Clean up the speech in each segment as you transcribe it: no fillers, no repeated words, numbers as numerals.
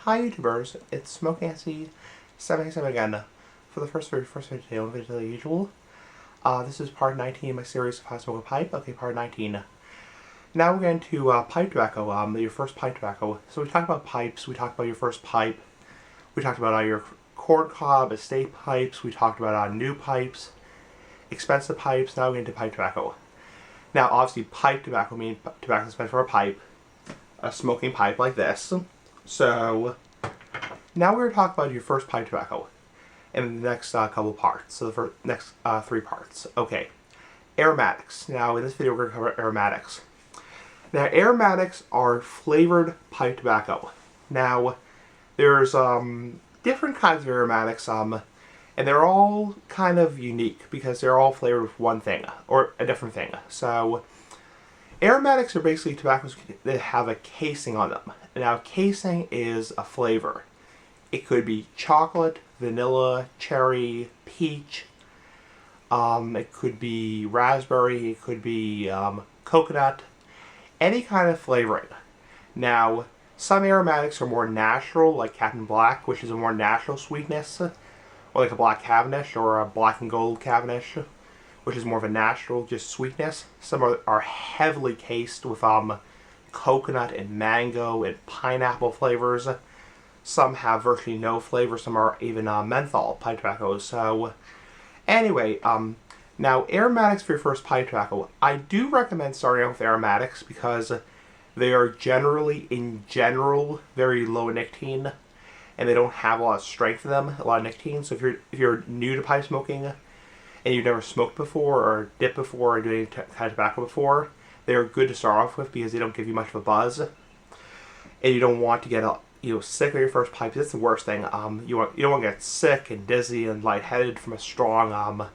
Hi YouTubers, it's Smoking Nancy 77 again for the first video as usual. This is part 19 of my series of how to smoke a pipe. Okay, part 19. Now we're getting to pipe tobacco, your first pipe tobacco. So we talked about pipes, we talked about your first pipe, we talked about your corn cob, estate pipes, we talked about new pipes, expensive pipes. Now we're getting to pipe tobacco. Now obviously pipe tobacco means tobacco that's meant for a pipe, a smoking pipe like this. So now we're going to talk about your first pipe tobacco in the next couple parts. So the next 3 parts. Okay, aromatics. Now in this video we're going to cover aromatics. Now aromatics are flavored pipe tobacco. Now there's different kinds of aromatics, and they're all kind of unique because they're all flavored with one thing or a different thing. So aromatics are basically tobaccos that have a casing on them. Now, casing is a flavor. It could be chocolate, vanilla, cherry, peach. It could be raspberry. It could be coconut. Any kind of flavoring. Now, some aromatics are more natural, like Captain Black, which is a more natural sweetness, or like a Black Cavendish or a Black and Gold Cavendish, which is more of a natural, just sweetness. Some are heavily cased with coconut and mango and pineapple flavors. Some have virtually no flavor. Some are even menthol pipe tobaccos. So anyway, now aromatics for your first pipe tobacco. I do recommend starting out with aromatics because they are in general, very low nicotine, and they don't have a lot of strength in them, a lot of nicotine. So if you're new to pipe smoking and you've never smoked before or dipped before or doing any kind of tobacco before, they're good to start off with because they don't give you much of a buzz, and you don't want to get sick of your first pipe. That's the worst thing. You don't want to get sick and dizzy and lightheaded from a strong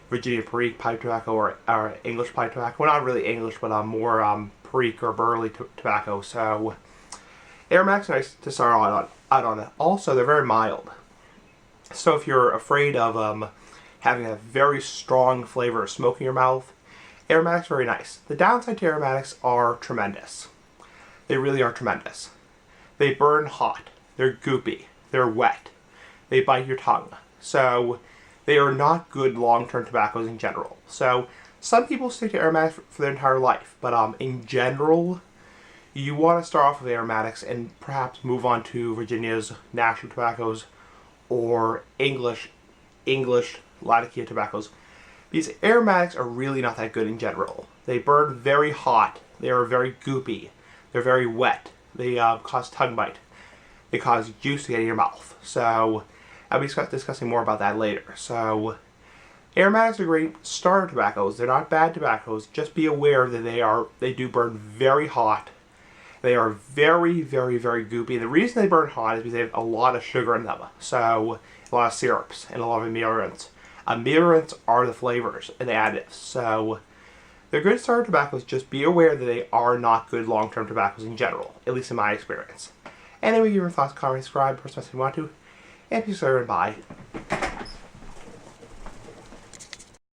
Virginia Perique pipe tobacco or English pipe tobacco. Well, not really English, but more Perique or Burley tobacco. So aromatics are nice to start out on. Also, they're very mild. So if you're afraid of having a very strong flavor of smoke in your mouth, aromatics are very nice. The downside to aromatics are tremendous. They really are tremendous. They burn hot. They're goopy. They're wet. They bite your tongue. So they are not good long-term tobaccos in general. So some people stick to aromatics for their entire life, but in general, you want to start off with aromatics and perhaps move on to Virginia's national tobaccos or English Latakia tobaccos. These aromatics are really not that good in general. They burn very hot. They are very goopy. They're very wet. They cause tongue bite. They cause juice to get in your mouth. So I'll be discussing more about that later. So aromatics are great starter tobaccos. They're not bad tobaccos. Just be aware that they do burn very hot. They are very, very, very goopy. The reason they burn hot is because they have a lot of sugar in them. So a lot of syrups and a lot of ameliorants. Ameliorants are the flavors and the additives. So they're good starter tobaccos. Just be aware that they are not good long-term tobaccos in general, at least in my experience. Anyway, give your thoughts, comment, subscribe, press the button if you want to, and peace out and bye.